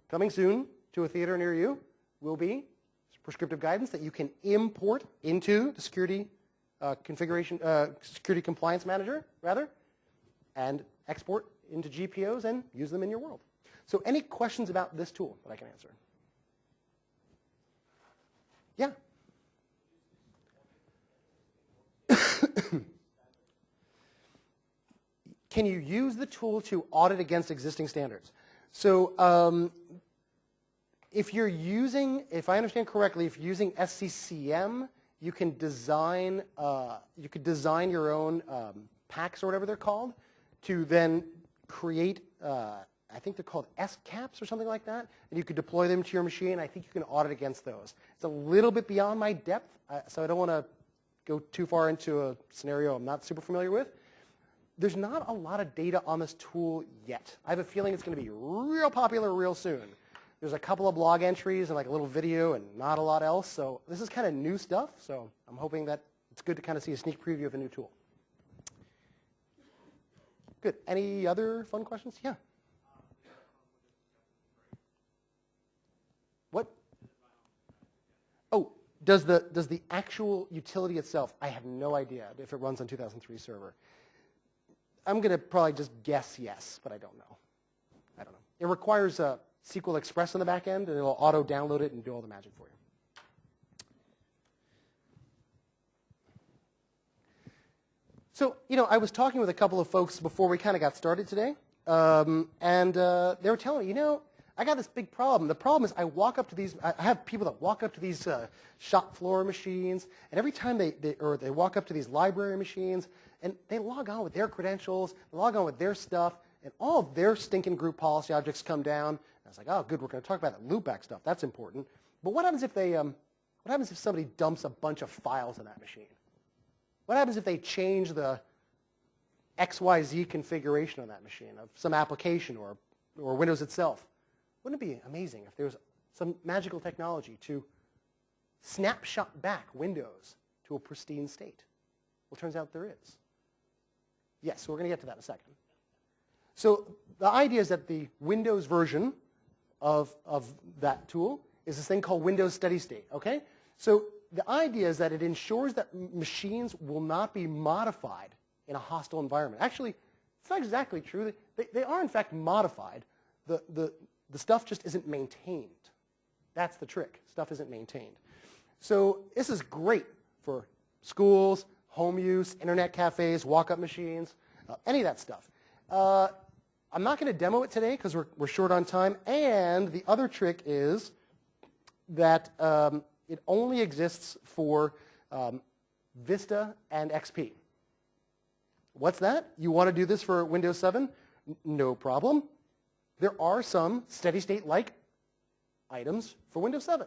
coming soon to a theater near you will be prescriptive guidance that you can import into the security security compliance manager, rather, and export into GPOs and use them in your world. So any questions about this tool that I can answer? Yeah? Can you use the tool to audit against existing standards? So if you're using, if I understand correctly, if you're using SCCM, you can design your own packs or whatever they're called to then create, I think they're called SCAPs or something like that, and you could deploy them to your machine. I think you can audit against those. It's a little bit beyond my depth, so I don't want to go too far into a scenario I'm not super familiar with. There's not a lot of data on this tool yet. I have a feeling it's going to be real popular real soon. There's a couple of blog entries and like a little video and not a lot else. So this is kind of new stuff. So I'm hoping that it's good to kind of see a sneak preview of a new tool. Good. Any other fun questions? Yeah. What? Oh, does the actual utility itself? I have no idea if it runs on 2003 server. I'm going to probably just guess yes, but I don't know. I don't know. It requires SQL Express on the back end, and it'll auto-download it and do all the magic for you. So, I was talking with a couple of folks before we kind of got started today, and they were telling me, I got this big problem. The problem is I have people that walk up to these shop floor machines, and every time they walk up to these library machines, and they log on with their credentials, they log on with their stuff, and all of their stinking group policy objects come down. And I was like, oh, good, we're going to talk about that loopback stuff. That's important. But what happens if somebody dumps a bunch of files on that machine? What happens if they change the XYZ configuration on that machine of some application or Windows itself? Wouldn't it be amazing if there was some magical technology to snapshot back Windows to a pristine state? Well, it turns out there is. Yes, we're going to get to that in a second. So the idea is that the Windows version of that tool is this thing called Windows Steady State, okay? So the idea is that it ensures that machines will not be modified in a hostile environment. Actually, it's not exactly true. They are, in fact, modified. The stuff just isn't maintained. That's the trick. Stuff isn't maintained. So this is great for schools, home use, internet cafes, walk-up machines, any of that stuff. I'm not going to demo it today because we're short on time. And the other trick is that it only exists for Vista and XP. What's that? You want to do this for Windows 7? No problem. There are some steady-state-like items for Windows 7.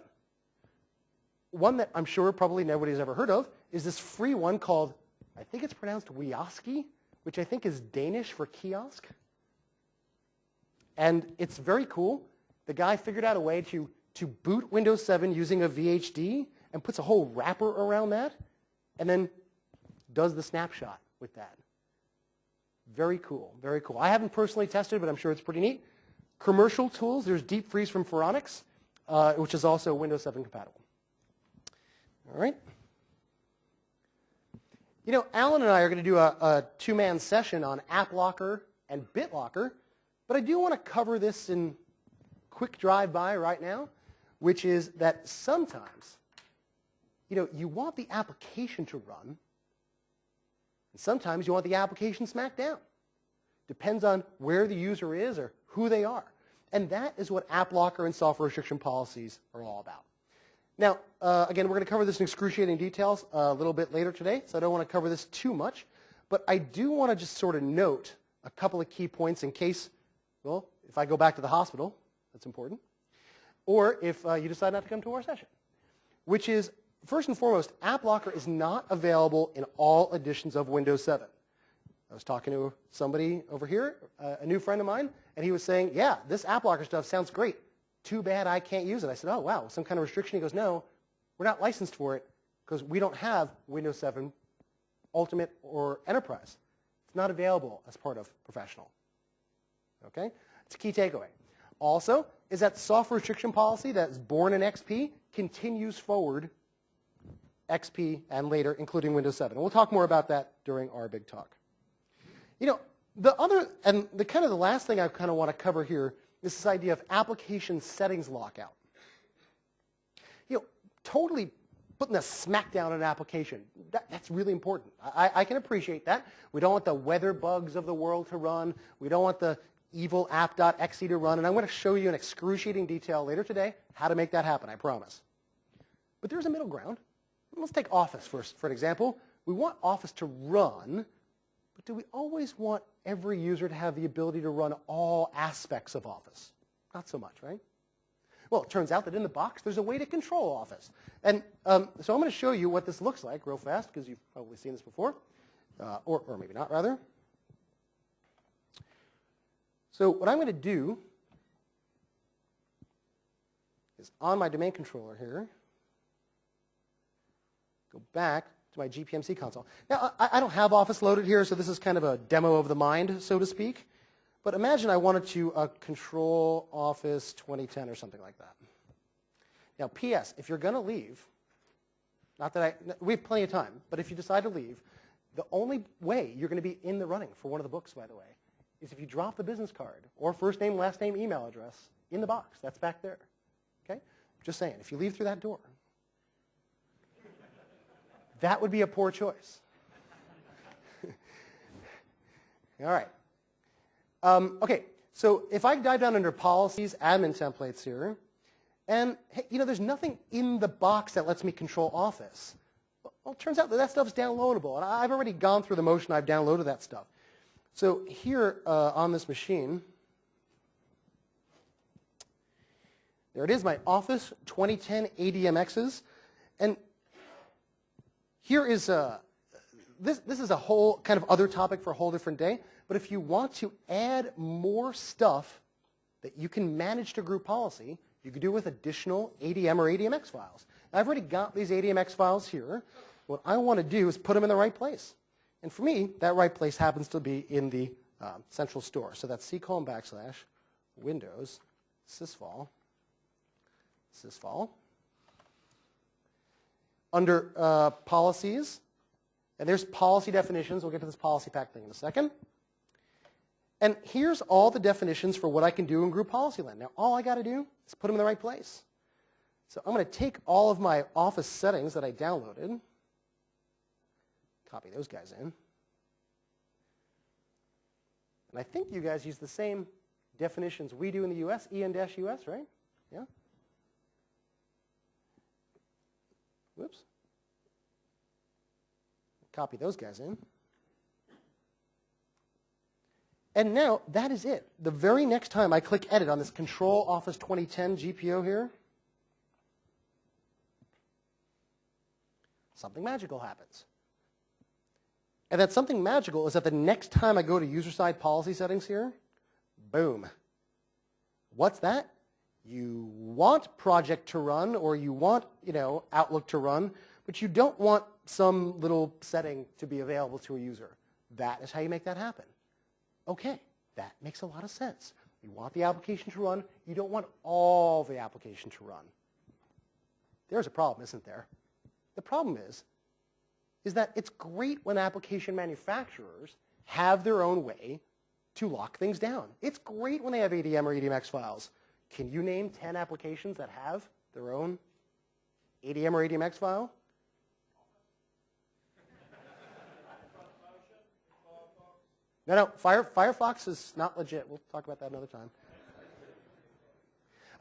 One that I'm sure probably nobody's ever heard of is this free one called, I think it's pronounced Wioski, which I think is Danish for kiosk. And it's very cool. The guy figured out a way to boot Windows 7 using a VHD and puts a whole wrapper around that and then does the snapshot with that. Very cool, very cool. I haven't personally tested, but I'm sure it's pretty neat. Commercial tools, there's Deep Freeze from Phoronix, which is also Windows 7 compatible. All right. Alan and I are going to do a two-man session on AppLocker and BitLocker, but I do want to cover this in quick drive-by right now, which is that sometimes, you want the application to run, and sometimes you want the application smacked down. Depends on where the user is or who they are. And that is what app locker and software restriction policies are all about. Now, again, we're going to cover this in excruciating details a little bit later today, so I don't want to cover this too much. But I do want to just sort of note a couple of key points in case, well, if I go back to the hospital, that's important, or if you decide not to come to our session, which is, first and foremost, app locker is not available in all editions of Windows 7. I was talking to somebody over here, a new friend of mine, and he was saying, yeah, this app locker stuff sounds great. Too bad I can't use it. I said, oh, wow, some kind of restriction? He goes, no, we're not licensed for it because we don't have Windows 7 Ultimate or Enterprise. It's not available as part of Professional. Okay? It's a key takeaway. Also, is that software restriction policy that's born in XP continues forward XP and later, including Windows 7. And we'll talk more about that during our big talk. The other, and the kind of the last thing I kind of want to cover here is this idea of application settings lockout. Totally putting a smackdown on an application, that's really important. I can appreciate that. We don't want the weather bugs of the world to run. We don't want the evil app.exe to run. And I'm going to show you in excruciating detail later today how to make that happen, I promise. But there's a middle ground. Let's take Office first, for an example. We want Office to run, but do we always want every user to have the ability to run all aspects of Office? Not so much, right? Well, it turns out that in the box, there's a way to control Office. And so I'm going to show you what this looks like real fast, because you've probably seen this before, or maybe not, rather. So what I'm going to do is on my domain controller here, go back to my GPMC console. Now, I don't have Office loaded here, so this is kind of a demo of the mind, so to speak. But imagine I wanted to control Office 2010 or something like that. Now, P.S., if you're going to leave, not that we have plenty of time, but if you decide to leave, the only way you're going to be in the running for one of the books, by the way, is if you drop the business card or first name, last name, email address in the box. That's back there. Okay? Just saying, if you leave through that door, that would be a poor choice. All right. Okay, so if I dive down under Policies, Admin Templates here, and hey, there's nothing in the box that lets me control Office. Well, it turns out that that stuff's downloadable, and I've already gone through the motion. I've downloaded that stuff. So here on this machine, there it is, my Office 2010 ADMXs, and here is this is a whole kind of other topic for a whole different day. But if you want to add more stuff that you can manage to group policy, you can do with additional ADM or ADMX files. Now, I've already got these ADMX files here. What I want to do is put them in the right place. And for me, that right place happens to be in the central store. So that's :/Windows sysvol. Under Policies, and there's policy definitions. We'll get to this policy pack thing in a second. And here's all the definitions for what I can do in group policy land. Now, all I got to do is put them in the right place. So I'm going to take all of my Office settings that I downloaded, copy those guys in. And I think you guys use the same definitions we do in the US, EN-US, right? Yeah? Whoops. Copy those guys in. And now, that is it. The very next time I click Edit on this Control Office 2010 GPO here, something magical happens. And that something magical is that the next time I go to user-side policy settings here, boom. What's that? You want Project to run, or you want, Outlook to run, but you don't want some little setting to be available to a user. That is how you make that happen. Okay, that makes a lot of sense. You want the application to run. You don't want all the application to run. There's a problem, isn't there? The problem is that it's great when application manufacturers have their own way to lock things down. It's great when they have ADM or ADMX files. Can you name 10 applications that have their own ADM or ADMX file? No, Firefox is not legit. We'll talk about that another time.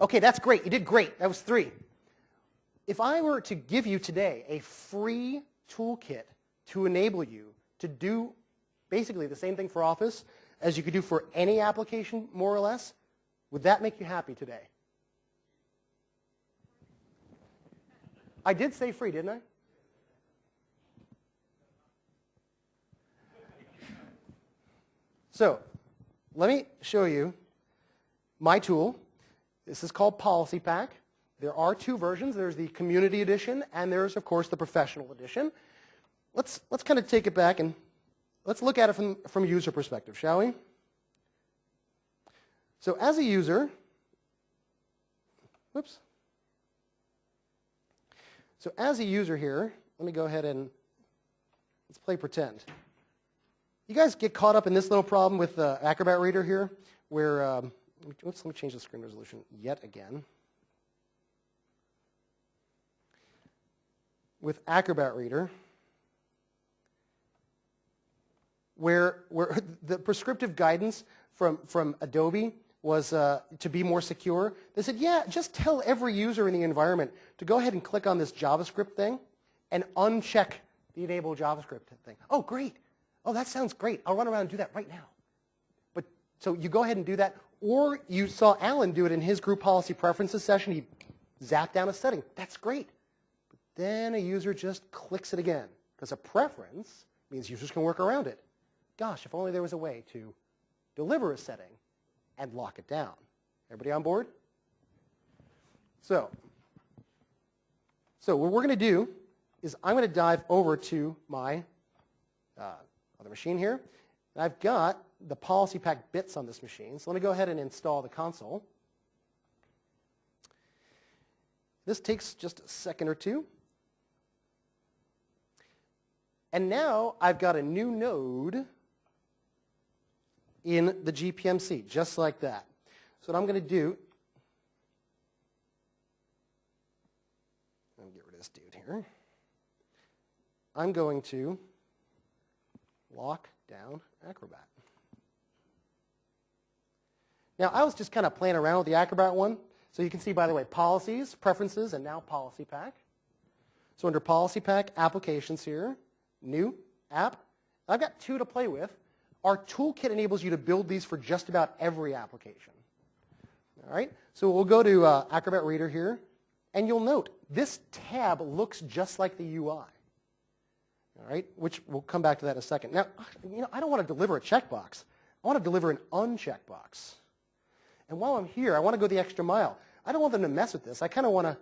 Okay, that's great. You did great. That was 3. If I were to give you today a free toolkit to enable you to do basically the same thing for Office as you could do for any application, more or less, would that make you happy today? I did say free, didn't I? So, let me show you my tool. This is called Policy Pack. There are 2 versions. There's the Community Edition, and there's, of course, the Professional Edition. Let's kind of take it back and let's look at it from a user perspective, shall we? So as a user, whoops. So as a user here, let me go ahead and let's play pretend. You guys get caught up in this little problem with Acrobat Reader here, where, let me change the screen resolution yet again. With Acrobat Reader, where the prescriptive guidance from Adobe was to be more secure. They said, yeah, just tell every user in the environment to go ahead and click on this JavaScript thing and uncheck the enable JavaScript thing. Oh, great. Oh, that sounds great. I'll run around and do that right now. But so you go ahead and do that, or you saw Alan do it in his group policy preferences session. He zapped down a setting. That's great. But then a user just clicks it again, because a preference means users can work around it. Gosh, if only there was a way to deliver a setting and lock it down. Everybody on board? So what we're going to do is I'm going to dive over to my other machine here. And I've got the Policy Pack bits on this machine. So let me go ahead and install the console. This takes just a second or 2. And now I've got a new node in the GPMC, just like that. So what I'm going to do, let me get rid of this dude here. I'm going to lock down Acrobat. Now, I was just kind of playing around with the Acrobat one. So you can see, by the way, Policies, Preferences, and now Policy Pack. So under Policy Pack, Applications here, New, App. I've got 2 to play with. Our toolkit enables you to build these for just about every application. All right, so we'll go to Acrobat Reader here, and you'll note this tab looks just like the UI. All right, which we'll come back to that in a second. Now, I don't want to deliver a checkbox. I want to deliver an unchecked box. And while I'm here, I want to go the extra mile. I don't want them to mess with this. I kind of want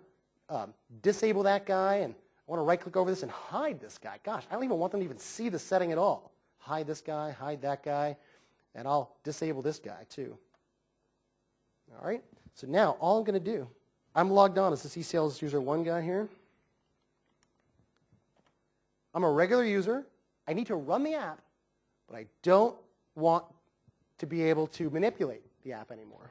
to disable that guy, and I want to right-click over this and hide this guy. Gosh, I don't even want them to even see the setting at all. Hide this guy, hide that guy, and I'll disable this guy too. All right, so now all I'm going to do, I'm logged on as the CCL's user 1 guy here. I'm a regular user. I need to run the app, but I don't want to be able to manipulate the app anymore.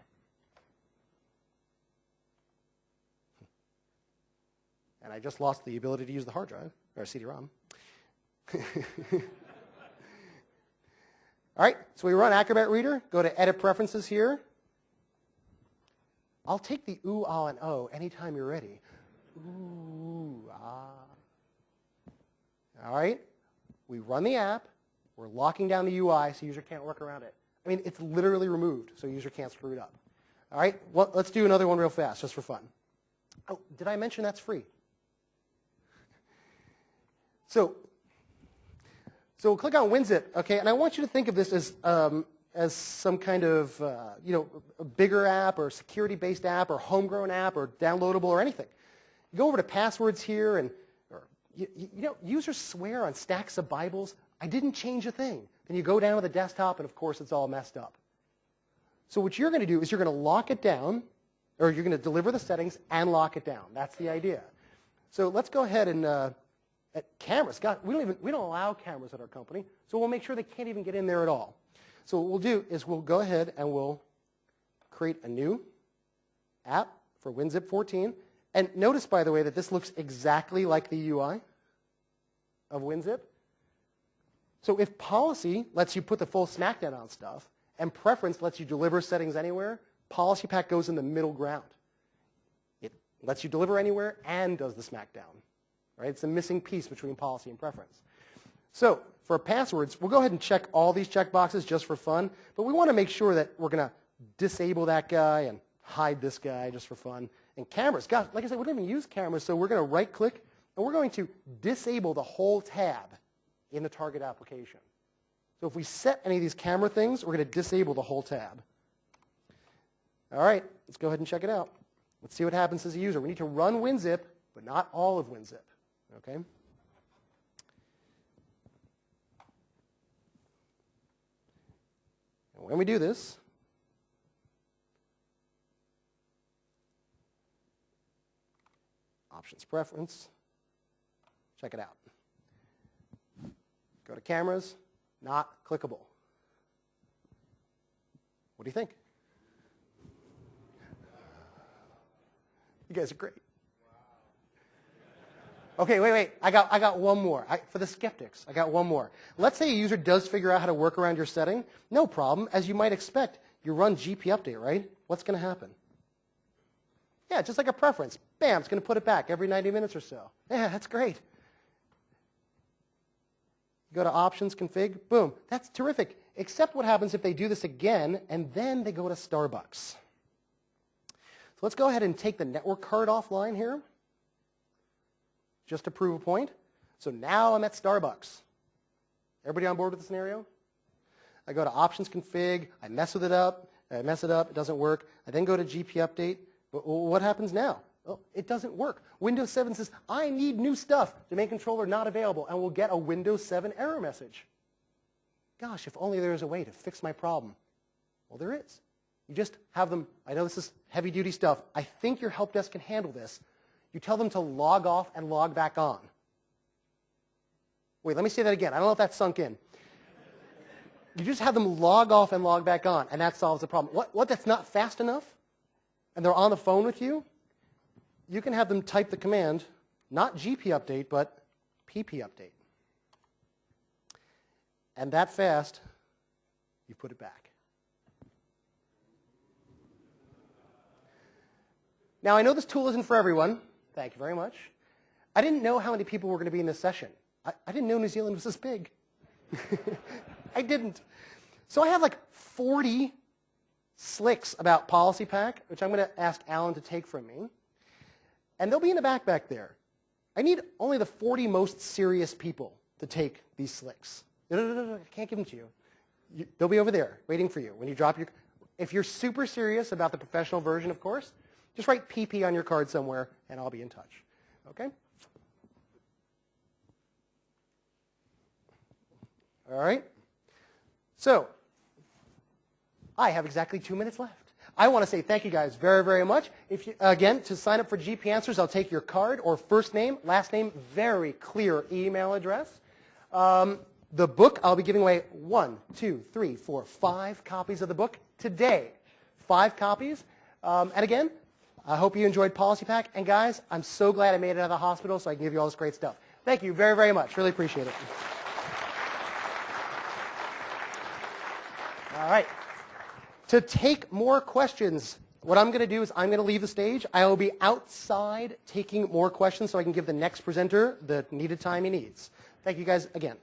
And I just lost the ability to use the hard drive, or CD-ROM. All right, so we run Acrobat Reader, go to Edit Preferences here. I'll take the ooh, ah, and oh anytime you're ready. Ooh, ah. All right, we run the app. We're locking down the UI so user can't work around it. I mean, it's literally removed so user can't screw it up. All right, well, let's do another one real fast just for fun. Oh, did I mention that's free? So we'll click on WinZip, okay, and I want you to think of this as some kind of a bigger app or security-based app or homegrown app or downloadable or anything. You go over to passwords here, and users swear on stacks of Bibles. I didn't change a thing. Then you go down to the desktop, and of course it's all messed up. So what you're going to do is you're going to lock it down, or you're going to deliver the settings and lock it down. That's the idea. So let's go ahead and at cameras. God, we don't allow cameras at our company, so we'll make sure they can't even get in there at all. So what we'll do is we'll go ahead and we'll create a new app for WinZip 14. And notice, by the way, that this looks exactly like the UI of WinZip. So if policy lets you put the full smackdown on stuff, and preference lets you deliver settings anywhere, policy pack goes in the middle ground. It lets you deliver anywhere and does the smackdown. Right? It's the missing piece between policy and preference. So for passwords, we'll go ahead and check all these checkboxes just for fun, but we want to make sure that we're going to disable that guy and hide this guy just for fun. And cameras, gosh, like I said, we don't even use cameras, so we're going to right-click, and we're going to disable the whole tab in the target application. So if we set any of these camera things, we're going to disable the whole tab. All right, let's go ahead and check it out. Let's see what happens as a user. We need to run WinZip, but not all of WinZip. Okay? And when we do this, options preference, check it out. Go to cameras, not clickable. What do you think? You guys are great. Okay, wait. I got one more. For the skeptics, I got one more. Let's say a user does figure out how to work around your setting. No problem. As you might expect, you run GP update, right? What's going to happen? Yeah, just like a preference. Bam, it's going to put it back every 90 minutes or so. Yeah, that's great. You go to options, config, boom. That's terrific. Except what happens if they do this again, and then they go to Starbucks. So let's go ahead and take the network card offline here, just to prove a point. So now I'm at Starbucks. Everybody on board with the scenario? I go to options, config, I mess it up, it doesn't work. I then go to GP update. But what happens now? Oh, it doesn't work. Windows 7 says, I need new stuff. Domain controller not available, and we'll get a Windows 7 error message. Gosh, if only there was a way to fix my problem. Well, there is. You just have them, I know this is heavy-duty stuff. I think your help desk can handle this. You tell them to log off and log back on. Wait, let me say that again. I don't know if that sunk in. You just have them log off and log back on, and that solves the problem. What that's not fast enough, and they're on the phone with you, you can have them type the command, not GP update, but PP update. And that fast, you put it back. Now, I know this tool isn't for everyone. Thank you very much. I didn't know how many people were going to be in this session. I didn't know New Zealand was this big. I didn't. So I have like 40 slicks about Policy Pack, which I'm going to ask Alan to take from me. And they'll be in the back there. I need only the 40 most serious people to take these slicks. No, I can't give them to you. They'll be over there waiting for you when you drop your... If you're super serious about the professional version, of course, just write PP on your card somewhere, and I'll be in touch. Okay? All right? So, I have exactly 2 minutes left. I want to say thank you guys very, very much. If you, again, to sign up for GP Answers, I'll take your card or first name, last name, very clear email address. The book, I'll be giving away 1, 2, 3, 4, 5 copies of the book today. 5 copies. And again, I hope you enjoyed Policy Pack. And guys, I'm so glad I made it out of the hospital so I can give you all this great stuff. Thank you very, very much. Really appreciate it. All right. To take more questions, what I'm going to do is I'm going to leave the stage. I will be outside taking more questions so I can give the next presenter the needed time he needs. Thank you guys again.